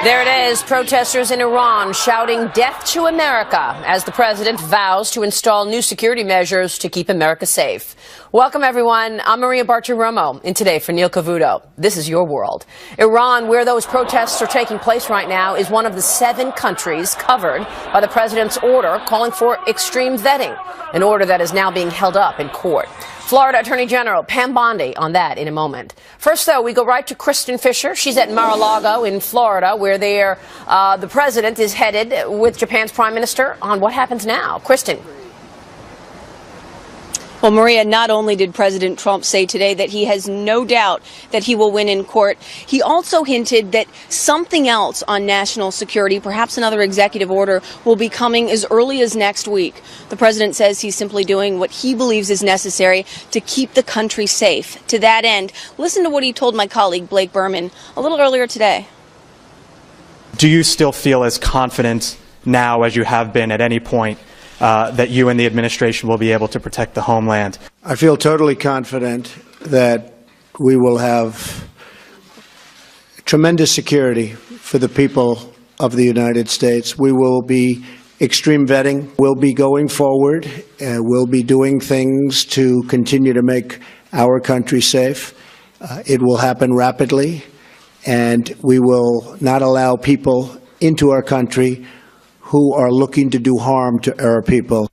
There it is, protesters in Iran shouting death to America as the president vows to install new security measures to keep America safe. Welcome, everyone. I'm Maria Bartiromo, and today for Neil Cavuto, this is your world. Iran, where those protests are taking place right now, is one of the 7 countries covered by the president's order calling for extreme vetting, an order that is now being held up in court. Florida Attorney General Pam Bondi on that in a moment. First, though, we go right to Kristen Fisher. She's at Mar-a-Lago in Florida, where the president is headed with Japan's prime minister on what happens now. Kristen. Well, Maria, not only did President Trump say today that he has no doubt that he will win in court, he also hinted that something else on national security, perhaps another executive order, will be coming as early as next week. The president says he's simply doing what he believes is necessary to keep the country safe. To that end, listen to what he told my colleague Blake Berman a little earlier today. Do you still feel as confident now as you have been at any point that you and the administration will be able to protect the homeland? I feel totally confident that we will have tremendous security for the people of the United States. We will be extreme vetting. We'll be going forward. We'll be doing things to continue to make our country safe. It will happen rapidly, and we will not allow people into our country who are looking to do harm to our people.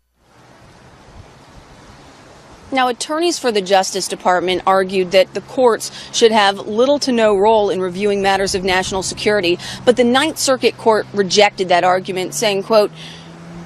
Now, attorneys for the Justice Department argued that the courts should have little to no role in reviewing matters of national security, but the Ninth Circuit Court rejected that argument, saying, quote,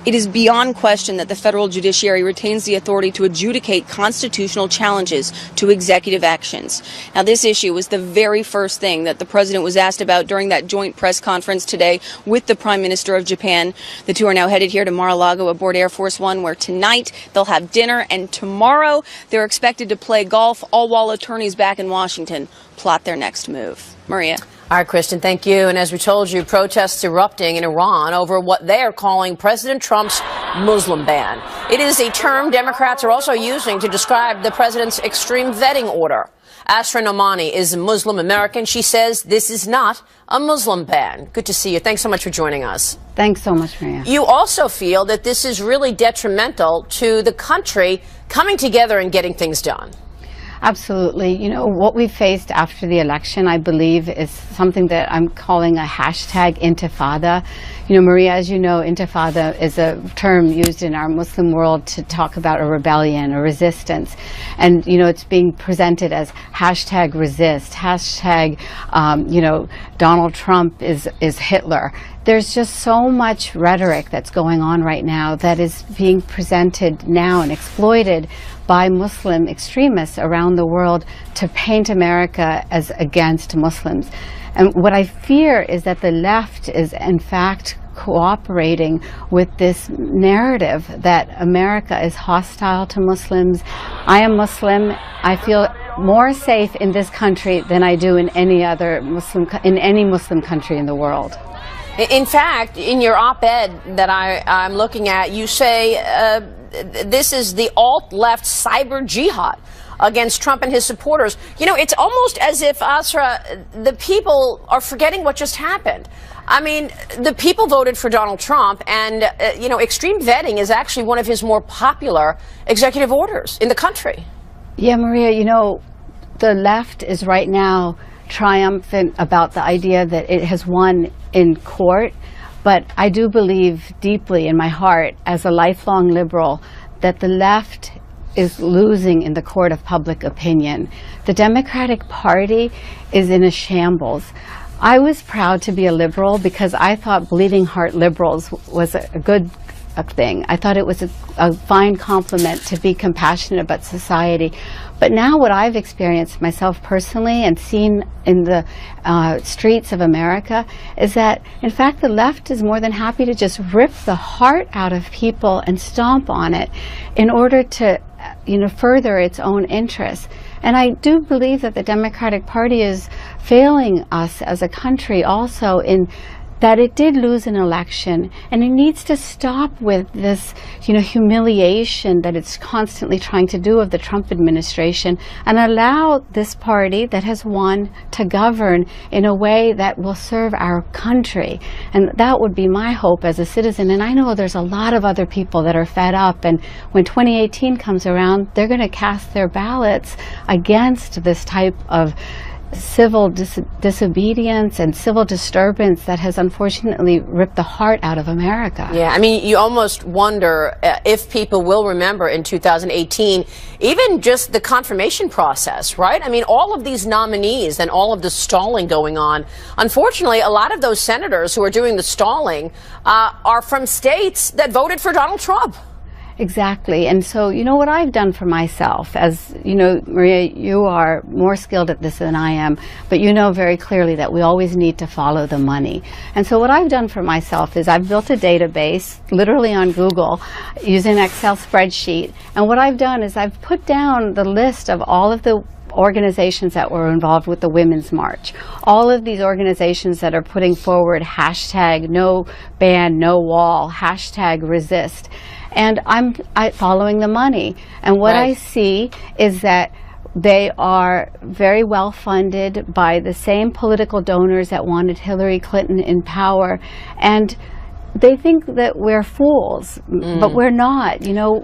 "It is beyond question that the federal judiciary retains the authority to adjudicate constitutional challenges to executive actions." Now, this issue was the very first thing that the president was asked about during that joint press conference today with the Prime Minister of Japan. The two are now headed here to Mar-a-Lago aboard Air Force One, where tonight they'll have dinner, and tomorrow they're expected to play golf, all while attorneys back in Washington plot their next move. Maria. All right, Kristen, thank you. And as we told you, protests erupting in Iran over what they are calling President Trump's Muslim ban. It is a term Democrats are also using to describe the president's extreme vetting order. Asra Nomani is a Muslim American. She says this is not a Muslim ban. Good to see you. Thanks so much for joining us. Thanks so much, Maria. You also feel that this is really detrimental to the country coming together and getting things done. Absolutely. You know, what we faced after the election, I believe, is something that I'm calling a hashtag intifada. You know, Maria, as you know, intifada is a term used in our Muslim world to talk about a rebellion, a resistance. And, you know, it's being presented as hashtag resist, hashtag, you know, Donald Trump is Hitler. There's just so much rhetoric that's going on right now that is being presented now and exploited by Muslim extremists around the world to paint America as against Muslims. And what I fear is that the left is in fact cooperating with this narrative that America is hostile to Muslims. I am Muslim. I feel more safe in this country than I do in any other Muslim country in the world. In fact, in your op-ed that I'm looking at, you say this is the alt-left cyber jihad against Trump and his supporters. You know, it's almost as if, Asra, the people are forgetting what just happened. I mean, the people voted for Donald Trump, and, you know, extreme vetting is actually one of his more popular executive orders in the country. Yeah, Maria, you know, the left is right now triumphant about the idea that it has won in court, but I do believe deeply in my heart, as a lifelong liberal, that the left is losing in the court of public opinion. The Democratic Party is in a shambles. I was proud to be a liberal because I thought bleeding heart liberals was a good thing. I thought it was a fine compliment to be compassionate about society. But now what I've experienced myself personally and seen in the streets of America is that, in fact, the left is more than happy to just rip the heart out of people and stomp on it in order to, you know, further its own interests. And I do believe that the Democratic Party is failing us as a country also in that it did lose an election, and it needs to stop with this, humiliation that it's constantly trying to do of the Trump administration, and allow this party that has won to govern in a way that will serve our country. And that would be my hope as a citizen. And I know there's a lot of other people that are fed up, and when 2018 comes around, they're going to cast their ballots against this type of civil disobedience and civil disturbance that has unfortunately ripped the heart out of America. Yeah, I mean, you almost wonder if people will remember in 2018, even just the confirmation process, right? I mean, all of these nominees and all of the stalling going on. Unfortunately, a lot of those senators who are doing the stalling are from states that voted for Donald Trump. Exactly. And so, what I've done for myself, as Maria, you are more skilled at this than I am, but you know very clearly that we always need to follow the money. And so what I've done for myself is I've built a database, literally on Google, using an Excel spreadsheet. And what I've done is I've put down the list of all of the organizations that were involved with the Women's March. All of these organizations that are putting forward hashtag no ban, no wall, hashtag resist. And I'm following the money. And what I see is that they are very well funded by the same political donors that wanted Hillary Clinton in power. And they think that we're fools, but we're not.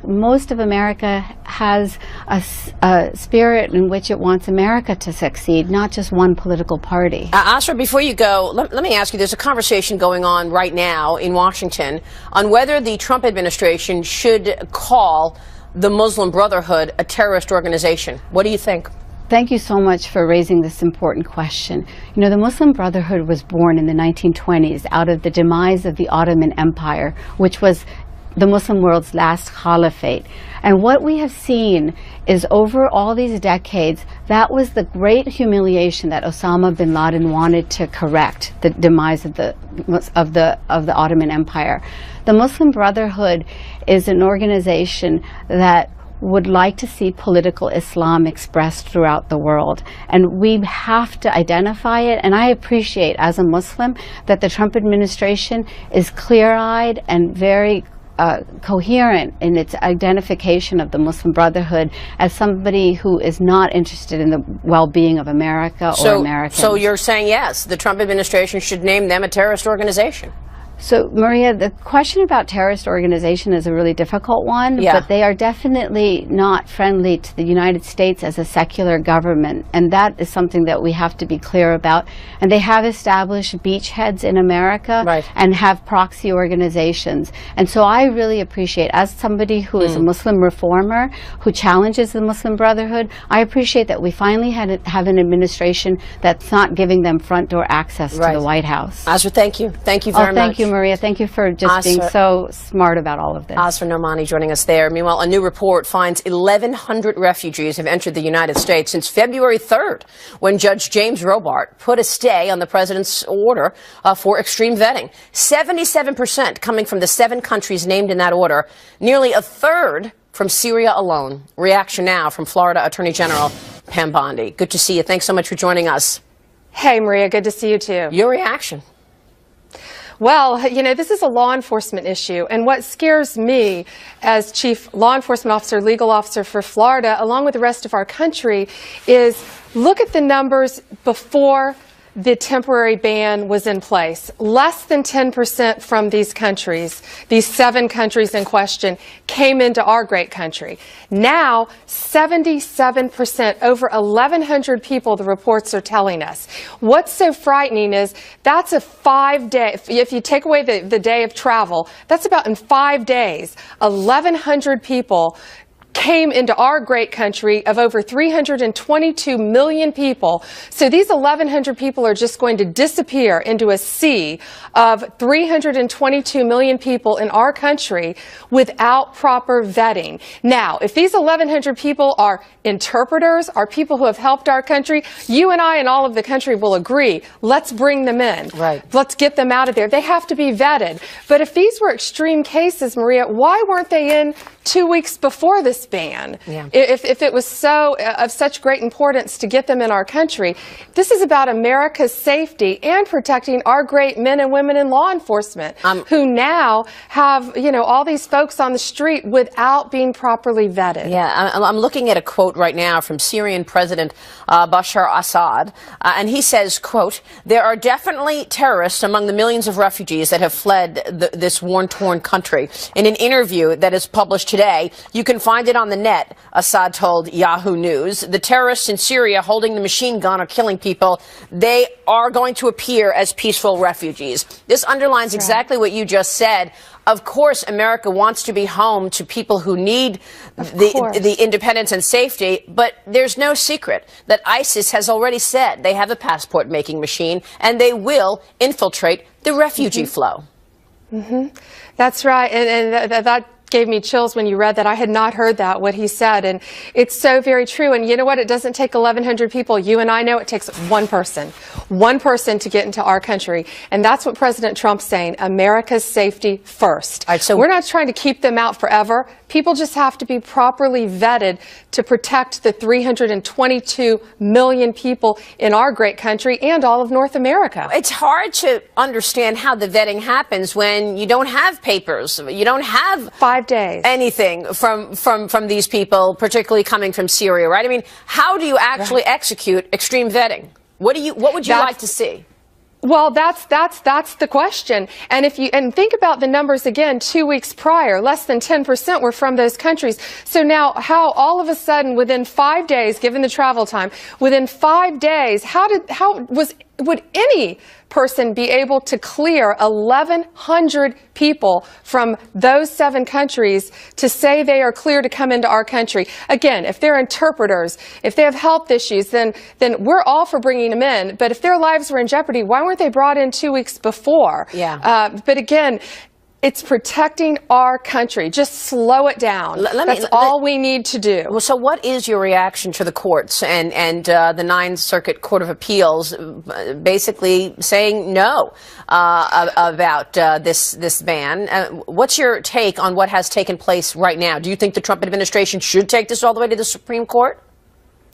Most of America has a spirit in which it wants America to succeed, not just one political party. Asra, before you go, let me ask you, there's a conversation going on right now in Washington on whether the Trump administration should call the Muslim Brotherhood a terrorist organization. What do you think? Thank you so much for raising this important question. The Muslim Brotherhood was born in the 1920s out of the demise of the Ottoman Empire, which was the Muslim world's last caliphate. And what we have seen is over all these decades, that was the great humiliation that Osama bin Laden wanted to correct, the demise of the Ottoman Empire. The Muslim Brotherhood is an organization that would like to see political Islam expressed throughout the world. And we have to identify it. And I appreciate, as a Muslim, that the Trump administration is clear-eyed and very coherent in its identification of the Muslim Brotherhood as somebody who is not interested in the well-being of America or Americans. So you're saying, yes, the Trump administration should name them a terrorist organization? So, Maria, the question about terrorist organization is a really difficult one, but they are definitely not friendly to the United States as a secular government, and that is something that we have to be clear about. And they have established beachheads in America and have proxy organizations. And so I really appreciate, as somebody who is a Muslim reformer, who challenges the Muslim Brotherhood, I appreciate that we finally have an administration that's not giving them front door access to the White House. Asra, thank you. Thank you very much. Thank you, Maria. Thank you for just being so smart about all of this. Asra Nomani joining us there. Meanwhile, a new report finds 1,100 refugees have entered the United States since February 3rd, when Judge James Robart put a stay on the president's order for extreme vetting. 77% coming from the 7 countries named in that order, nearly a third from Syria alone. Reaction now from Florida Attorney General Pam Bondi. Good to see you. Thanks so much for joining us. Hey, Maria. Good to see you, too. Your reaction? Well, this is a law enforcement issue, and what scares me as Chief Law Enforcement Officer, Legal Officer for Florida, along with the rest of our country, is look at the numbers before the temporary ban was in place. Less than 10% from these countries, these 7 countries in question, came into our great country. Now, 77%, over 1,100 people, the reports are telling us. What's so frightening is that's a 5-day, if you take away the day of travel, that's about in 5 days, 1,100 people came into our great country of over 322 million people. So these 1,100 people are just going to disappear into a sea of 322 million people in our country without proper vetting. Now, if these 1,100 people are interpreters, are people who have helped our country, you and I and all of the country will agree, let's bring them in. Let's get them out of there. They have to be vetted. But if these were extreme cases, Maria, why weren't they in 2 weeks before this this ban, Yeah. if it was so of such great importance to get them in our country, this is about America's safety and protecting our great men and women in law enforcement who now have, all these folks on the street without being properly vetted. Yeah, I'm looking at a quote right now from Syrian President Bashar Assad, and he says, quote, "There are definitely terrorists among the millions of refugees that have fled this war-torn country." In an interview that is published today, you can find it on the net, Assad told Yahoo News. The terrorists in Syria holding the machine gun are killing people. They are going to appear as peaceful refugees. This underlines exactly what you just said. Of course, America wants to be home to people who need the independence and safety, but there's no secret that ISIS has already said they have a passport-making machine, and they will infiltrate the refugee flow. That's right, and that gave me chills when you read that. I had not heard that, what he said, and it's so very true. And you know what? It doesn't take 1,100 people. You and I know it takes one person to get into our country, and that's what President Trump's saying, America's safety first. All right, so we're not trying to keep them out forever. People just have to be properly vetted to protect the 322 million people in our great country and all of North America. It's hard to understand how the vetting happens when you don't have papers. You don't have 5 days. Anything from these people, particularly coming from Syria, right? I mean, how do you actually execute extreme vetting? What would you like to see? Well, that's the question. And think about the numbers again, 2 weeks prior, less than 10% were from those countries. So now how all of a sudden within 5 days, given the travel time, within 5 days, would any person be able to clear 1,100 people from those 7 countries to say they are clear to come into our country? Again, if they're interpreters, if they have health issues, then we're all for bringing them in. But if their lives were in jeopardy, why weren't they brought in 2 weeks before? Yeah. But again, it's protecting our country. Just slow it down. That's all we need to do. Well, so what is your reaction to the courts and the Ninth Circuit Court of Appeals basically saying no about this ban? What's your take on what has taken place right now? Do you think the Trump administration should take this all the way to the Supreme Court?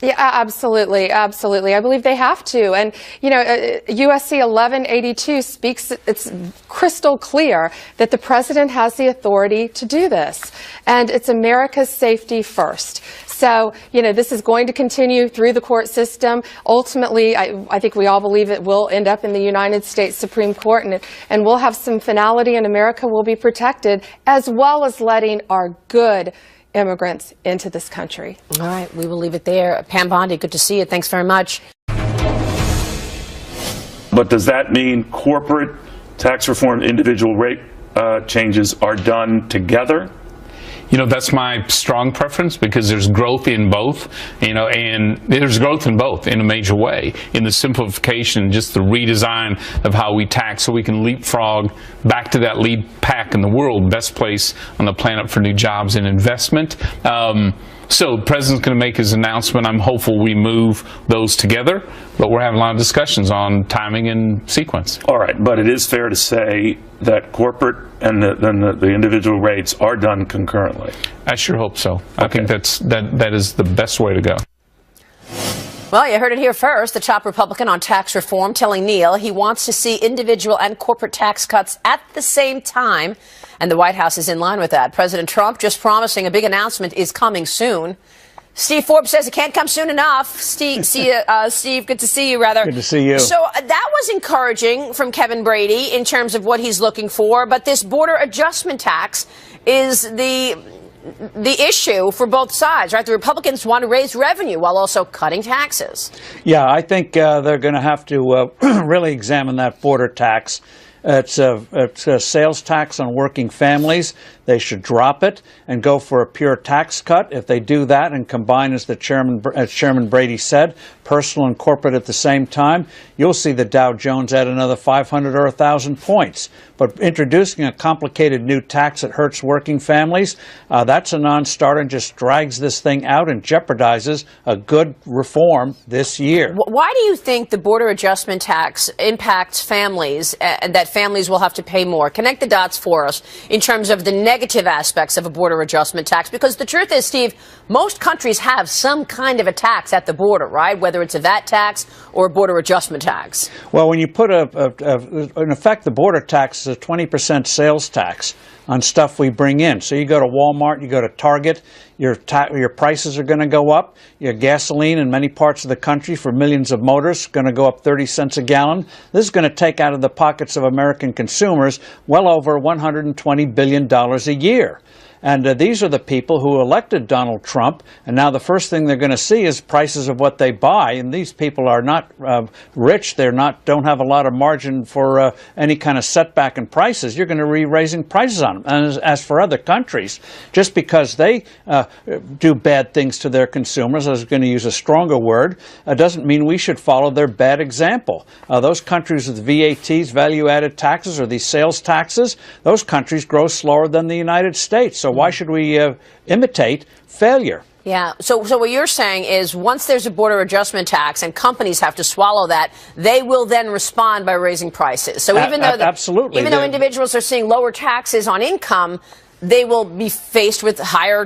Yeah, absolutely, absolutely. I believe they have to. And, USC 1182 speaks, it's crystal clear that the president has the authority to do this. And it's America's safety first. So, this is going to continue through the court system. Ultimately, I think we all believe it will end up in the United States Supreme Court, and we'll have some finality, and America will be protected, as well as letting our good immigrants into this country. All right, we will leave it there. Pam Bondi, good to see you. Thanks very much. But does that mean corporate tax reform, individual rate changes are done together? That's my strong preference because there's growth in both, and there's growth in both in a major way. In the simplification, just the redesign of how we tax so we can leapfrog back to that lead pack in the world, best place on the planet for new jobs and investment. So the president's going to make his announcement. I'm hopeful we move those together, but we're having a lot of discussions on timing and sequence. All right, but it is fair to say that corporate and the individual rates are done concurrently. I sure hope so. Okay. I think that is the best way to go. Well, you heard it here first. The top Republican on tax reform telling Neil he wants to see individual and corporate tax cuts at the same time. And the White House is in line with that. President Trump just promising a big announcement is coming soon. Steve Forbes says it can't come soon enough. Steve, good to see you, rather. Good to see you. So that was encouraging from Kevin Brady in terms of what he's looking for. But this border adjustment tax is the issue for both sides, right? The Republicans want to raise revenue while also cutting taxes. Yeah, I think they're going to have to really examine that border tax. It's a sales tax on working families. They should drop it and go for a pure tax cut. If they do that and combine, as Chairman Brady said, personal and corporate at the same time, you'll see the Dow Jones add another 500 or 1,000 points. But introducing a complicated new tax that hurts working families, that's a non-starter and just drags this thing out and jeopardizes a good reform this year. Why do you think the border adjustment tax impacts families, and that families will have to pay more? Connect the dots for us in terms of the negative aspects of a border adjustment tax. Because the truth is, Steve, most countries have some kind of a tax at the border, right? Whether it's a VAT tax or a border adjustment tax. Well, when you put in effect, the border tax is a 20% sales tax on stuff we bring in. So you go to Walmart, you go to Target, your prices are going to go up. Your gasoline in many parts of the country for millions of motors is going to go up 30 cents a gallon. This is going to take out of the pockets of American consumers well over $120 billion a year. And these are the people who elected Donald Trump, and now the first thing they're going to see is prices of what they buy. And these people are not rich; don't have a lot of margin for any kind of setback in prices. You're going to be raising prices on them. And as for other countries, just because they do bad things to their consumers, I was going to use a stronger word, doesn't mean we should follow their bad example. Those countries with VATs, value-added taxes, or these sales taxes, those countries grow slower than the United States. So why should we imitate failure? Yeah. So what you're saying is once there's a border adjustment tax and companies have to swallow that, they will then respond by raising prices. So even though absolutely, even though individuals are seeing lower taxes on income, they will be faced with higher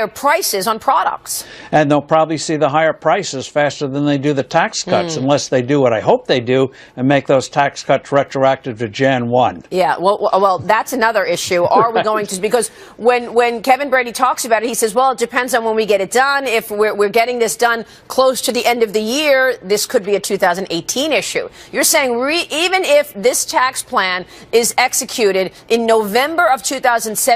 prices on products. And they'll probably see the higher prices faster than they do the tax cuts, unless they do what I hope they do and make those tax cuts retroactive to Jan 1. Yeah, well, that's another issue. Are we going to, because when Kevin Brady talks about it, he says, well, it depends on when we get it done. If we're getting this done close to the end of the year, this could be a 2018 issue. You're saying even if this tax plan is executed in November of 2017,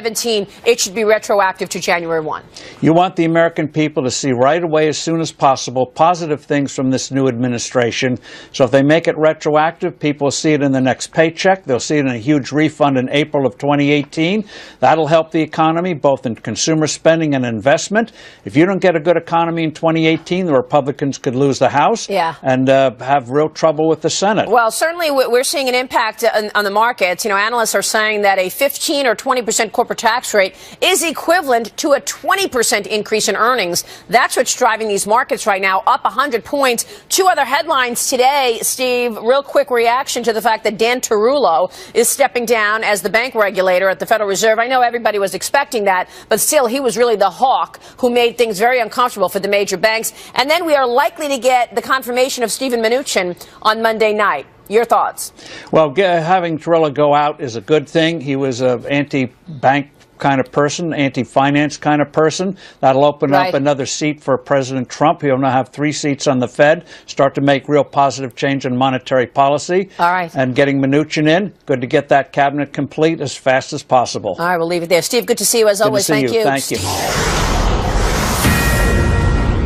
it should be retroactive to January 1. You want the American people to see right away, as soon as possible, positive things from this new administration. So if they make it retroactive, people will see it in the next paycheck. They'll see it in a huge refund in April of 2018. That'll help the economy, both in consumer spending and investment. If you don't get a good economy in 2018, the Republicans could lose the House and have real trouble with the Senate. Well, certainly we're seeing an impact on the markets. You know, analysts are saying that a 15 or 20% corporate tax rate is equivalent to a 20% increase in earnings. That's what's driving these markets right now, up 100 points. Two other headlines today, Steve. Real quick reaction to the fact that Dan Tarullo is stepping down as the bank regulator at the Federal Reserve. I know everybody was expecting that, but still, he was really the hawk who made things very uncomfortable for the major banks. And then we are likely to get the confirmation of Steven Mnuchin on Monday night. Your thoughts? Well, having Tarullo go out is a good thing. He was an anti-bank kind of person, anti-finance kind of person. That'll open up another seat for President Trump. He'll now have 3 seats on the Fed, start to make real positive change in monetary policy. All right. And getting Mnuchin in, good to get that cabinet complete as fast as possible. All right, we'll leave it there. Steve, good to see you as always. Thank you. Thank you.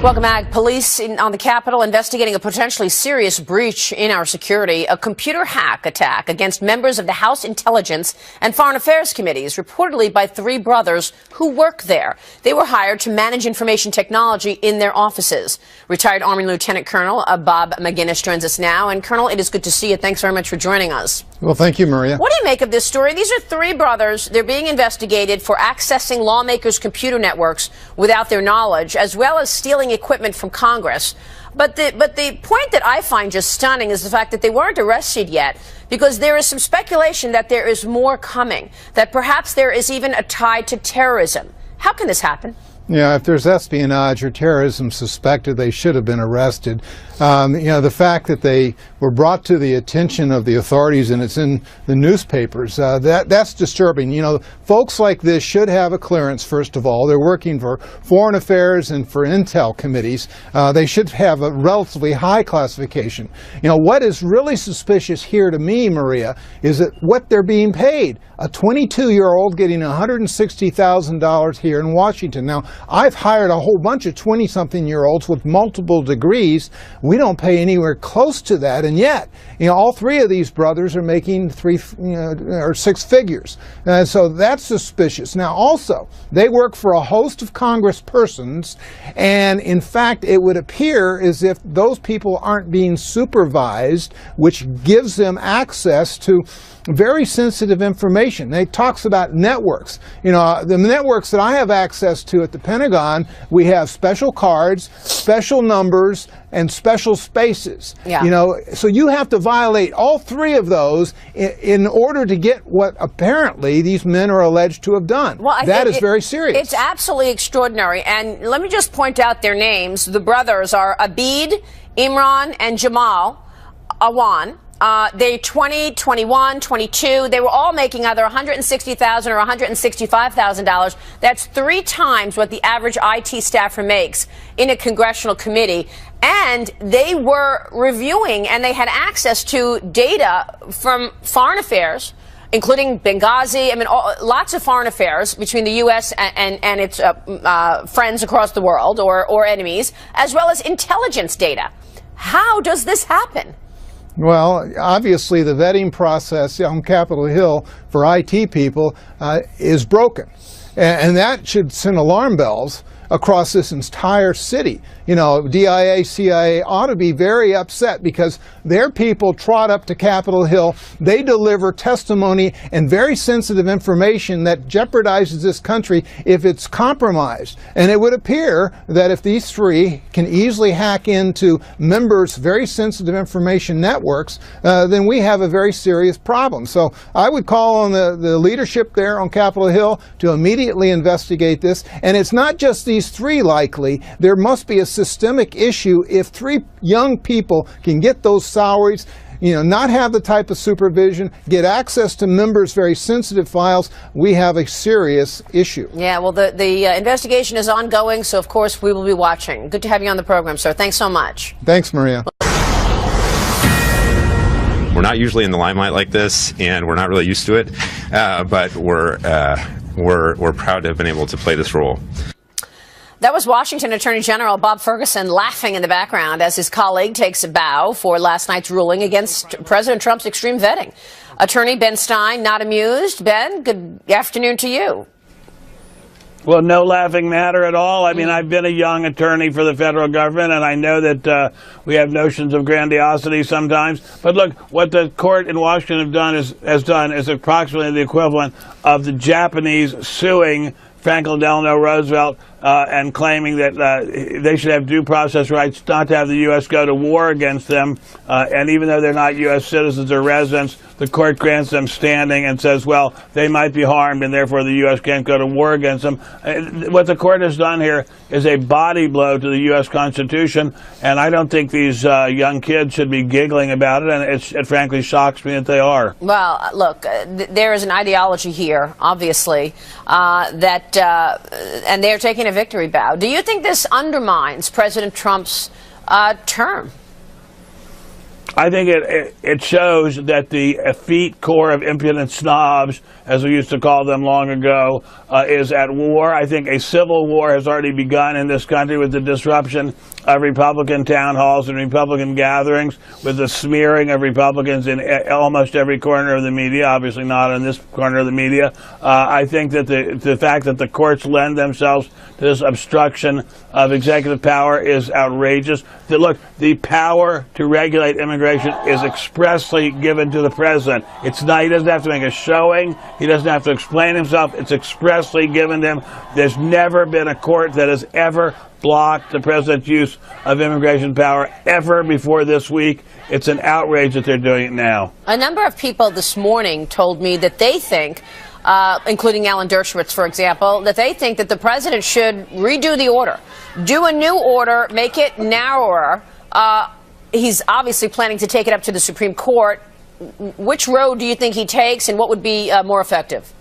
Welcome back. Police on the Capitol investigating a potentially serious breach in our security. A computer hack attack against members of the House Intelligence and Foreign Affairs Committees, reportedly by 3 brothers who work there. They were hired to manage information technology in their offices. Retired Army Lieutenant Colonel Bob McGinnis joins us now. And Colonel, it is good to see you. Thanks very much for joining us. Well, thank you, Maria. What do you make of this story? These are 3 brothers. They're being investigated for accessing lawmakers' computer networks without their knowledge, as well as stealing equipment from Congress. But the point that I find just stunning is the fact that they weren't arrested yet, because there is some speculation that there is more coming, that perhaps there is even a tie to terrorism. How can this happen? Yeah, if there's espionage or terrorism suspected, they should have been arrested. The fact that they were brought to the attention of the authorities and it's in the newspapers, that's disturbing. You know, folks like this should have a clearance, first of all. They're working for foreign affairs and for intel committees. They should have a relatively high classification. You know, what is really suspicious here to me, Maria, is that what they're being paid. A 22-year-old getting $160,000 here in Washington. Now, I've hired a whole bunch of 20-something-year-olds with multiple degrees. We don't pay anywhere close to that, and yet, all three of these brothers are making or six figures. So that's suspicious. Now, also, they work for a host of congresspersons, and in fact, it would appear as if those people aren't being supervised, which gives them access to very sensitive information. It talks about networks. The networks that I have access to at the Pentagon, we have special cards, special numbers, and special spaces. Yeah. So you have to violate all three of those in order to get what apparently these men are alleged to have done. Well, that is very serious. It's absolutely extraordinary. And let me just point out their names. The brothers are Abid, Imran, and Jamal Awan. They 20, 21, 22. They were all making either $160,000 or $165,000. That's 3 times what the average IT staffer makes in a congressional committee. And they were reviewing, and they had access to data from foreign affairs, including Benghazi. Lots of foreign affairs between the U.S. and its friends across the world or enemies, as well as intelligence data. How does this happen? Well, obviously the vetting process on Capitol Hill for IT people is broken. And that should send alarm bells across this entire city. DIA, CIA ought to be very upset because their people trot up to Capitol Hill. They deliver testimony and very sensitive information that jeopardizes this country if it's compromised. And it would appear that if these three can easily hack into members' very sensitive information networks, then we have a very serious problem. So I would call on the leadership there on Capitol Hill to immediately investigate this. And it's not just these three likely. There must be a systemic issue if 3 young people can get those salaries, not have the type of supervision, get access to members' very sensitive files. We have a serious issue. Yeah, well, the investigation is ongoing, so of course we will be watching. Good to have you on the program, sir. Thanks so much. Thanks, Maria. We're not usually in the limelight like this, and we're not really used to it, but we're proud to have been able to play this role. That was Washington Attorney General Bob Ferguson laughing in the background as his colleague takes a bow for last night's ruling against President Trump's extreme vetting. Attorney Ben Stein not amused. Ben, good afternoon to you. Well, no laughing matter at all. I've been a young attorney for the federal government, and I know that we have notions of grandiosity sometimes. But look, what the court in Washington has done is approximately the equivalent of the Japanese suing Franklin Delano Roosevelt and claiming that they should have due process rights not to have the U.S. go to war against them. And even though they're not U.S. citizens or residents, the court grants them standing and says, well, they might be harmed and therefore the U.S. can't go to war against them. What the court has done here is a body blow to the U.S. Constitution, and I don't think these young kids should be giggling about it, and it frankly shocks me that they are. Well, look, there is an ideology here, obviously, and they're taking a victory bow. Do you think this undermines President Trump's term? I think it shows that the effete core of impudent snobs, as we used to call them long ago, is at war. I think a civil war has already begun in this country with the disruption of Republican town halls and Republican gatherings, with the smearing of Republicans in almost every corner of the media, obviously not in this corner of the media. I think that the fact that the courts lend themselves to this obstruction of executive power is outrageous. Look, the power to regulate immigration is expressly given to the president. It's not, he doesn't have to make a showing. He doesn't have to explain himself. It's expressly given to him. There's never been a court that has ever blocked the president's use of immigration power ever before this week. It's an outrage that they're doing it now. A number of people this morning told me that they think, including Alan Dershowitz, for example, that they think that the president should redo the order, do a new order, make it narrower. He's obviously planning to take it up to the Supreme Court. Which road do you think he takes, and what would be more effective?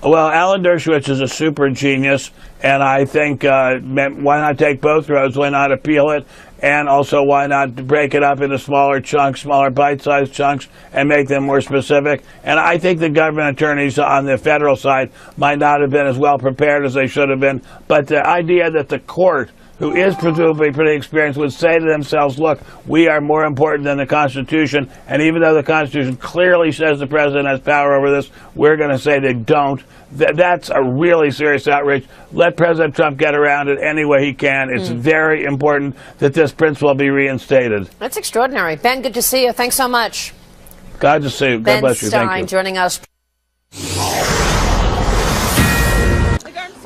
Well, Alan Dershowitz is a super genius, and I think why not take both roads? Why not appeal it And also, why not break it up into smaller chunks, smaller bite-sized chunks, and make them more specific? And I think the government attorneys on the federal side might not have been as well prepared as they should have been. But the idea that the court, who is presumably pretty experienced, would say to themselves, look, we are more important than the Constitution, and even though the Constitution clearly says the president has power over this, we're going to say they don't. That's a really serious outrage. Let President Trump get around it any way he can. It's very important that this principle be reinstated. That's extraordinary. Ben, good to see you. Thanks so much. God to see you. God bless you. Ben Thank Stein you. joining us.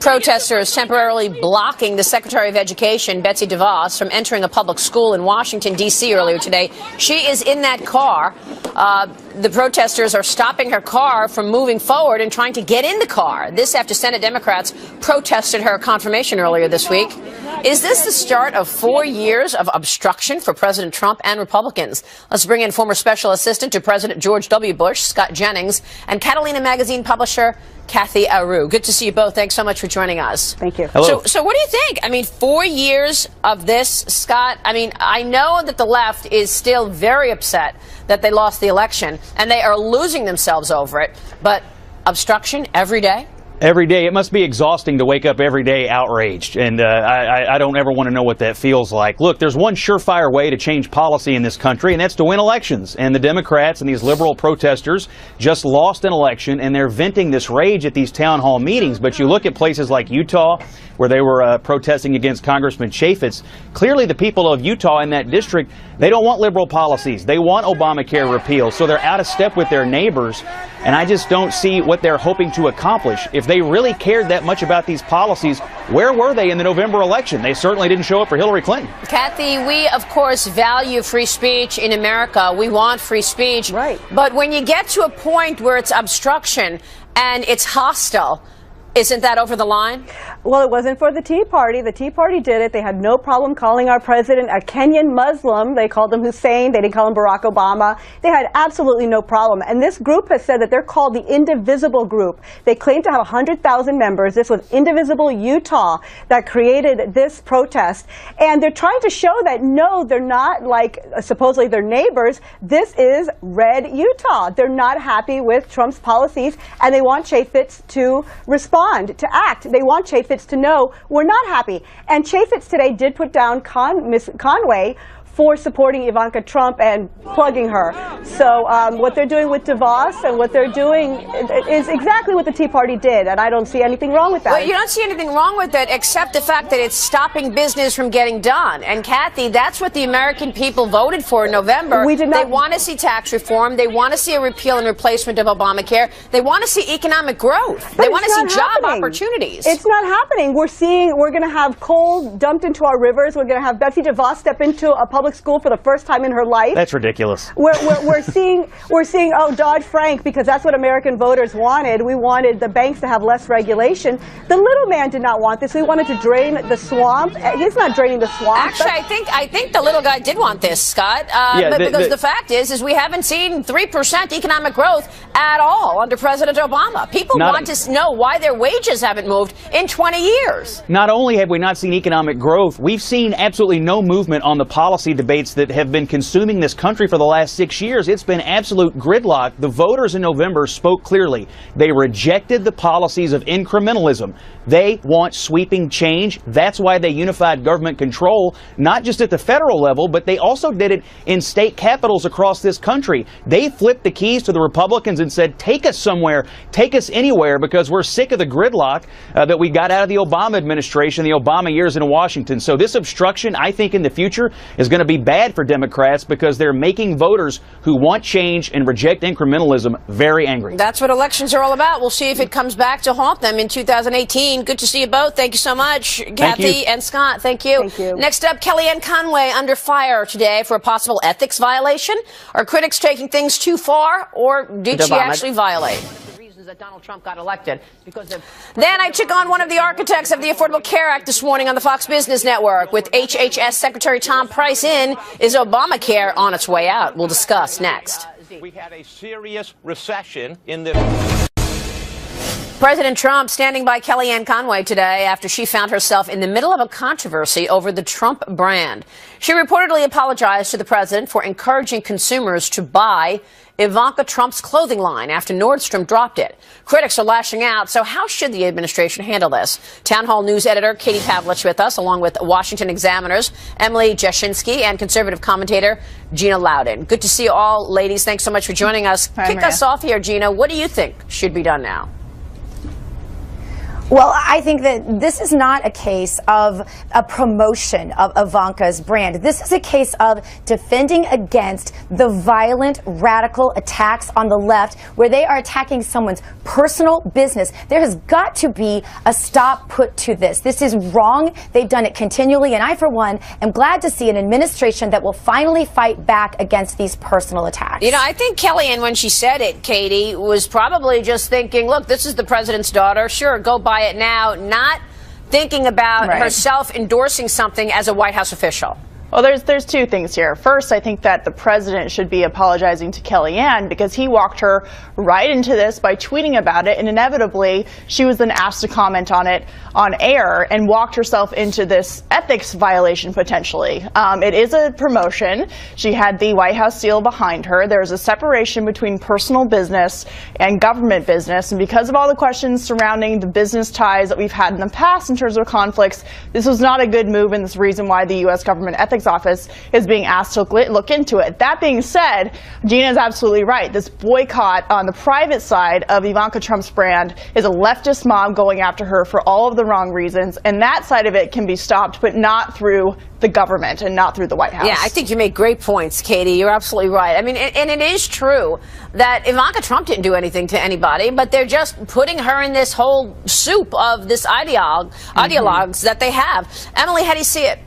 Protesters temporarily blocking the Secretary of Education, Betsy DeVos, from entering a public school in Washington, D.C. earlier today. She is in that car. The protesters are stopping her car from moving forward and trying to get in the car. This after Senate Democrats protested her confirmation earlier this week. Is this the start of 4 years of obstruction for President Trump and Republicans? Let's bring in former Special Assistant to President George W. Bush, Scott Jennings, and Catalina Magazine publisher Kathy Aru. Good to see you both. Thanks so much for joining us. Thank you. Hello. So what do you think? I mean, 4 years of this, Scott. I mean, I know that the left is still very upset that they lost the election, and they are losing themselves over it. But obstruction every day? Every day. It must be exhausting to wake up every day outraged, and I don't ever want to know what that feels like. Look, there's one surefire way to change policy in this country, and that's to win elections. And the Democrats and these liberal protesters just lost an election, and they're venting this rage at these town hall meetings. But you look at places like Utah, where they were protesting against Congressman Chaffetz. Clearly, the people of Utah in that district, they don't want liberal policies. They want Obamacare repeal, so they're out of step with their neighbors. And I just don't see what they're hoping to accomplish. If they really cared that much about these policies, where were they in the November election? They certainly didn't show up for Hillary Clinton. Kathy, we, of course, value free speech in America. We want free speech. Right. But when you get to a point where it's obstruction and it's hostile, isn't that over the line? Well, it wasn't for the Tea Party. The Tea Party did it. They had no problem calling our president a Kenyan Muslim. They called him Hussein. They didn't call him Barack Obama. They had absolutely no problem. And this group has said that they're called the Indivisible Group. They claim to have 100,000 members. This was Indivisible Utah that created this protest. And they're trying to show that, no, they're not like supposedly their neighbors. This is red Utah. They're not happy with Trump's policies, and they want Chaffetz to respond, to act. They want Chaffetz to know we're not happy. And Chaffetz today did put down Ms. Conway for supporting Ivanka Trump and plugging her. So what they're doing with DeVos and what they're doing is exactly what the Tea Party did, and I don't see anything wrong with that. Well, you don't see anything wrong with it except the fact that it's stopping business from getting done. And Kathy, that's what the American people voted for in November. We did not. They want to see tax reform. They want to see a repeal and replacement of Obamacare. They want to see economic growth. They want to see job opportunities. It's not happening. We're going to have coal dumped into our rivers. We're going to have Betsy DeVos step into a public school for the first time in her life. That's ridiculous. We're seeing Dodd-Frank, because that's what American voters wanted. We wanted the banks to have less regulation. The little man did not want this. We wanted to drain the swamp. He's not draining the swamp. Actually, I think the little guy did want this, Scott. Because the fact is we haven't seen 3% economic growth at all under President Obama. People want to know why their wages haven't moved in 20 years. Not only have we not seen economic growth, we've seen absolutely no movement on the policy debates that have been consuming this country for the last 6 years. It's been absolute gridlock. The voters in November spoke clearly. They rejected the policies of incrementalism. They want sweeping change. That's why they unified government control, not just at the federal level, but they also did it in state capitals across this country. They flipped the keys to the Republicans and said, take us somewhere, take us anywhere, because we're sick of the gridlock that we got out of the Obama administration, the Obama years in Washington. So this obstruction, I think, in the future is going to be bad for Democrats, because they're making voters who want change and reject incrementalism very angry. That's what elections are all about. We'll see if it comes back to haunt them in 2018. Good to see you both. Thank you so much, Kathy and Scott. Thank you. Thank you. Next up, Kellyanne Conway under fire today for a possible ethics violation. Are critics taking things too far, or did she actually violate the reasons that Donald Trump got elected? Then I took on one of the architects of the Affordable Care Act this morning on the Fox Business Network. With HHS Secretary Tom Price in, is Obamacare on its way out? We'll discuss next. We had a serious recession in this. President Trump standing by Kellyanne Conway today after she found herself in the middle of a controversy over the Trump brand. She reportedly apologized to the president for encouraging consumers to buy Ivanka Trump's clothing line after Nordstrom dropped it. Critics are lashing out, so how should the administration handle this? Town Hall News editor Katie Pavlich with us, along with Washington Examiner's Emily Jashinsky and conservative commentator Gina Loudon. Good to see you all, ladies. Thanks so much for joining us. Kick us off here, Gina. What do you think should be done now? Well, I think that this is not a case of a promotion of Ivanka's brand. This is a case of defending against the violent, radical attacks on the left where they are attacking someone's personal business. There has got to be a stop put to this. This is wrong. They've done it continually, and I, for one, am glad to see an administration that will finally fight back against these personal attacks. You know, I think Kellyanne, when she said it, Katie, was probably just thinking, look, this is the president's daughter. Sure, go buy it now, not thinking about herself endorsing something as a White House official. Well, there's two things here. First, I think that the president should be apologizing to Kellyanne because he walked her right into this by tweeting about it, and inevitably she was then asked to comment on it on air and walked herself into this ethics violation potentially. It is a promotion. She had the White House seal behind her. There's a separation between personal business and government business, and because of all the questions surrounding the business ties that we've had in the past in terms of conflicts, this was not a good move, and this is the reason why the U.S. Government Ethics Office is being asked to look into it. That being said, Gina is absolutely right. This boycott on the private side of Ivanka Trump's brand is a leftist mob going after her for all of the wrong reasons, and that side of it can be stopped, but not through the government and not through the White House. Yeah, I think you make great points, Katie. You're absolutely right. I mean, and it is true that Ivanka Trump didn't do anything to anybody, but they're just putting her in this whole soup of this ideologues that they have. Emily, how do you see it?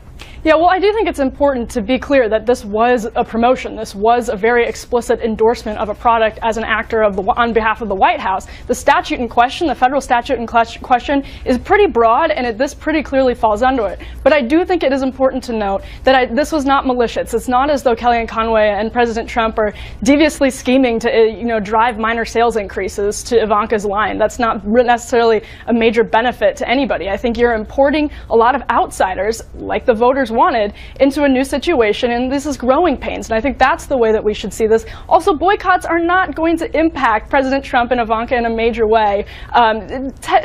Yeah, well, I do think it's important to be clear that this was a promotion. This was a very explicit endorsement of a product as an actor of on behalf of the White House. The statute in question, the federal statute in question, is pretty broad, and this pretty clearly falls under it. But I do think it is important to note that this was not malicious. It's not as though Kellyanne Conway and President Trump are deviously scheming to, drive minor sales increases to Ivanka's line. That's not necessarily a major benefit to anybody. I think you're importing a lot of outsiders, like the voters wanted, into a new situation, and this is growing pains, and I think that's the way that we should see this. Also, boycotts are not going to impact President Trump and Ivanka in a major way.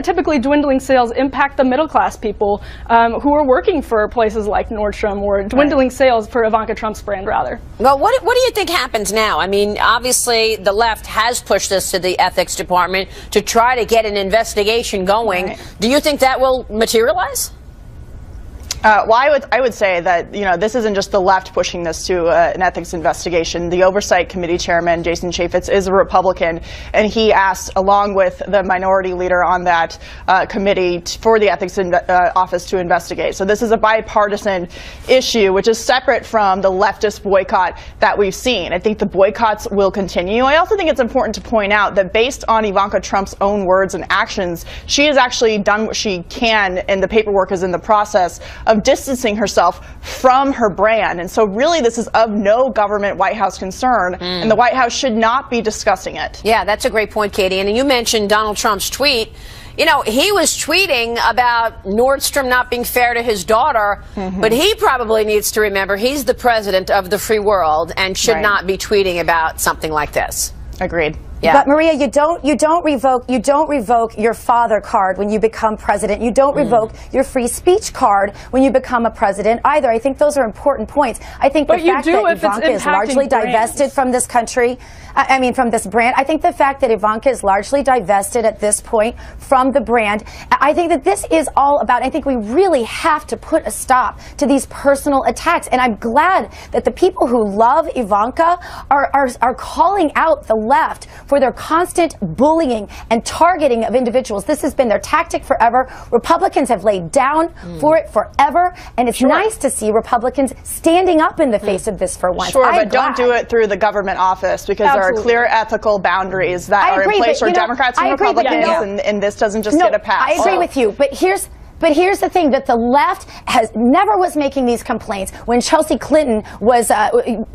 Typically, dwindling sales impact the middle-class people who are working for places like Nordstrom, or dwindling sales for Ivanka Trump's brand, rather. Well, what do you think happens now? I mean, obviously, the left has pushed this to the ethics department to try to get an investigation going. Do you think that will materialize? Well, I would say that, this isn't just the left pushing this to an ethics investigation. The Oversight Committee Chairman, Jason Chaffetz, is a Republican, and he asked, along with the minority leader on that committee, for the Ethics Office to investigate. So this is a bipartisan issue, which is separate from the leftist boycott that we've seen. I think the boycotts will continue. I also think it's important to point out that based on Ivanka Trump's own words and actions, she has actually done what she can, and the paperwork is in the process of distancing herself from her brand. And so really this is of no government White House concern, and the White House should not be discussing it. Yeah, that's a great point, Katie. And you mentioned Donald Trump's tweet. He was tweeting about Nordstrom not being fair to his daughter, but he probably needs to remember he's the president of the free world and should not be tweeting about something like this. Agreed. Yeah. But Maria, you don't revoke your father card when you become president. You don't revoke your free speech card when you become a president either. I think those are important points. I think the fact that Ivanka is largely divested from this country, from this brand, I think the fact that Ivanka is largely divested at this point from the brand, I think that this is all about, I think we really have to put a stop to these personal attacks. And I'm glad that the people who love Ivanka are calling out the left for their constant bullying and targeting of individuals. This has been their tactic forever. Republicans have laid down for it forever, and it's nice to see Republicans standing up in the face of this for once. Sure, but don't do it through the government office, because there are clear ethical boundaries that are in place for Democrats and Republicans, and this doesn't just get a pass. I agree with you, but here's the thing, that the left never was making these complaints when Chelsea Clinton was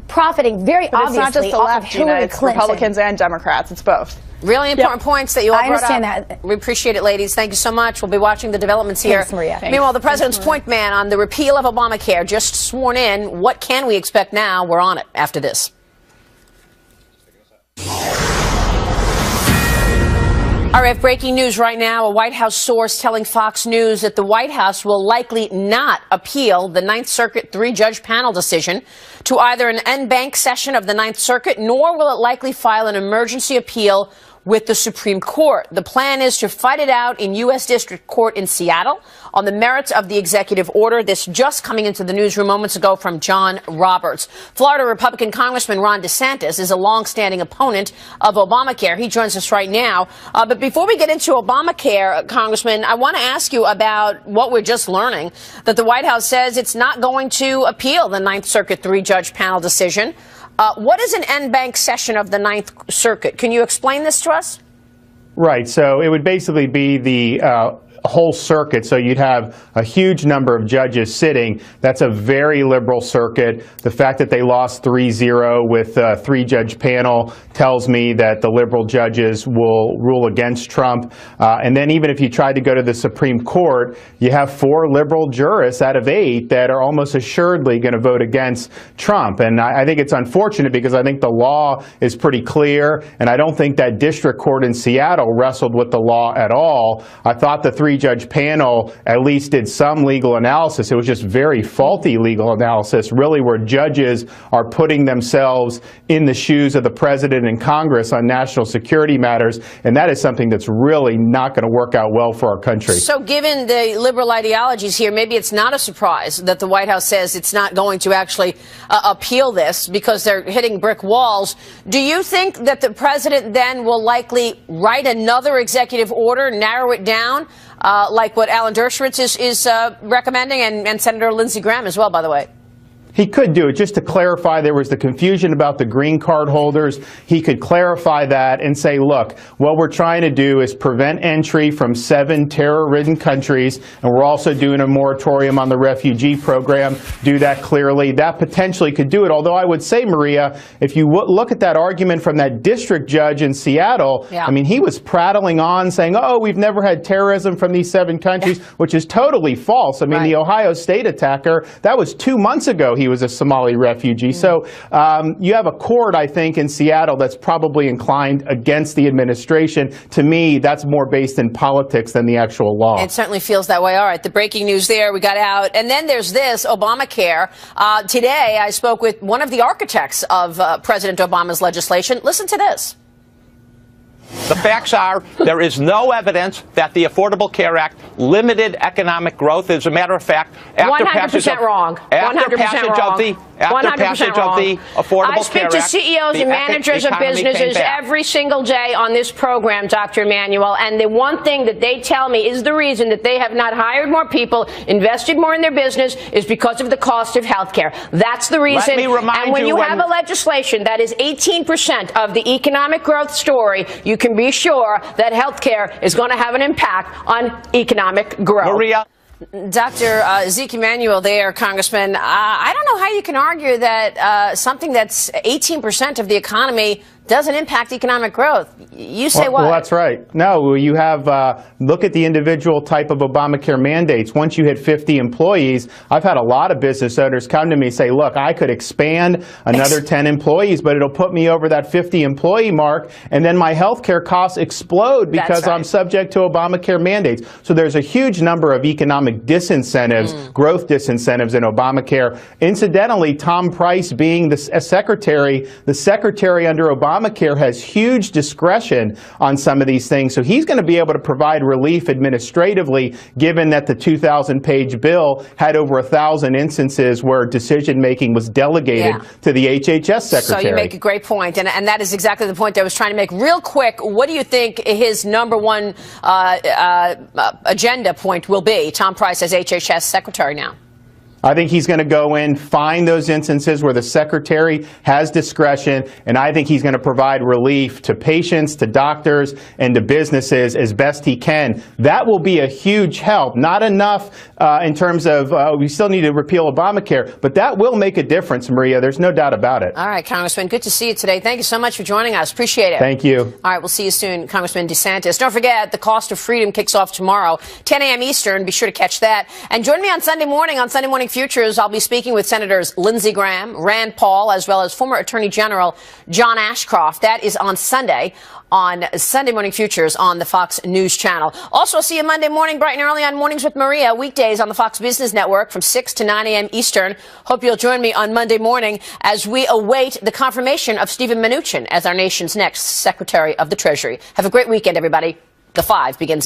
profiting very obviously off of Hillary Clinton. It's not just the left, Gina, it's Republicans and Democrats. It's both. Really important points that you all brought up. I understand that. We appreciate it, ladies. Thank you so much. We'll be watching the developments here. Thanks, Maria. Meanwhile, the president's point man on the repeal of Obamacare just sworn in. What can we expect now? We're on it after this. All right, breaking news right now. A White House source telling Fox News that the White House will likely not appeal the Ninth Circuit three-judge panel decision to either an en banc session of the Ninth Circuit, nor will it likely file an emergency appeal with the Supreme Court. The plan is to fight it out in U.S. District Court in Seattle on the merits of the executive order. This just coming into the newsroom moments ago from John Roberts. Florida Republican Congressman Ron DeSantis is a longstanding opponent of Obamacare. He joins us right now. But before we get into Obamacare, Congressman, I want to ask you about what we're just learning, that the White House says it's not going to appeal the Ninth Circuit three-judge panel decision. What is an en banc session of the Ninth Circuit? Can you explain this to us? Right. So it would basically be the whole circuit. So you'd have a huge number of judges sitting. That's a very liberal circuit. The fact that they lost 3-0 with a three-judge panel tells me that the liberal judges will rule against Trump. And then even if you tried to go to the Supreme Court, you have 4 liberal jurists out of 8 that are almost assuredly going to vote against Trump. And I think it's unfortunate because I think the law is pretty clear, and I don't think that district court in Seattle wrestled with the law at all. I thought the three-judge panel at least did some legal analysis. It was just very faulty legal analysis, really, where judges are putting themselves in the shoes of the president and Congress on national security matters, and that is something that's really not going to work out well for our country. So given the liberal ideologies here, maybe it's not a surprise that the White House says it's not going to actually appeal this because they're hitting brick walls. Do you think that the president then will likely write another executive order, narrow it down, like what Alan Dershowitz is recommending, and Senator Lindsey Graham as well, by the way? He could do it. Just to clarify, there was the confusion about the green card holders. He could clarify that and say, look, what we're trying to do is prevent entry from 7 terror-ridden countries, and we're also doing a moratorium on the refugee program. Do that clearly. That potentially could do it. Although I would say, Maria, if you look at that argument from that district judge in Seattle, I mean, he was prattling on saying, oh, we've never had terrorism from these 7 countries, which is totally false. I mean, the Ohio State attacker, that was 2 months ago. He was a Somali refugee. So you have a court, I think, in Seattle that's probably inclined against the administration. To me, that's more based in politics than the actual law. It certainly feels that way. All right, the breaking news there, we got out. And then there's this, Obamacare. Today, I spoke with one of the architects of President Obama's legislation. Listen to this. The facts are there is no evidence that the Affordable Care Act limited economic growth. As a matter of fact, after 100% passage of, wrong. After 100% passage wrong. of the after 100% passage wrong. of the Affordable I speak Care to Act, CEOs the and managers of economy came businesses back. every single day on this program, Dr. Emanuel, and the one thing that they tell me is the reason that they have not hired more people, invested more in their business, is because of the cost of health care. That's the reason. Let me remind and when you have a legislation that is 18% of the economic growth story, you can be sure that health care is going to have an impact on economic growth. Maria. Dr. Zeke Emanuel there, Congressman. I don't know how you can argue that something that's 18% of the economy doesn't impact economic growth. You say what? Well, that's right. No, you have, look at the individual type of Obamacare mandates. Once you hit 50 employees, I've had a lot of business owners come to me and say, look, I could expand another 10 employees, but it'll put me over that 50 employee mark, and then my health care costs explode because I'm subject to Obamacare mandates. So there's a huge number of economic disincentives, growth disincentives in Obamacare. Incidentally, Tom Price being the secretary under Obamacare has huge discretion on some of these things, so he's going to be able to provide relief administratively, given that the 2,000-page bill had over 1,000 instances where decision-making was delegated to the HHS secretary. So you make a great point, and that is exactly the point I was trying to make. Real quick, what do you think his number one agenda point will be, Tom Price as HHS secretary now? I think he's going to go in, find those instances where the Secretary has discretion, and I think he's going to provide relief to patients, to doctors, and to businesses as best he can. That will be a huge help. Not enough in terms of we still need to repeal Obamacare, but that will make a difference, Maria. There's no doubt about it. All right, Congressman, good to see you today. Thank you so much for joining us. Appreciate it. Thank you. All right, we'll see you soon, Congressman DeSantis. Don't forget, the Cost of Freedom kicks off tomorrow, 10 a.m. Eastern. Be sure to catch that. And join me on Sunday morning Futures. I'll be speaking with Senators Lindsey Graham, Rand Paul, as well as former Attorney General John Ashcroft. That is on Sunday Morning Futures on the Fox News Channel. Also, I'll see you Monday morning, bright and early on Mornings with Maria, weekdays on the Fox Business Network from 6 to 9 a.m. Eastern. Hope you'll join me on Monday morning as we await the confirmation of Steven Mnuchin as our nation's next Secretary of the Treasury. Have a great weekend, everybody. The 5 begins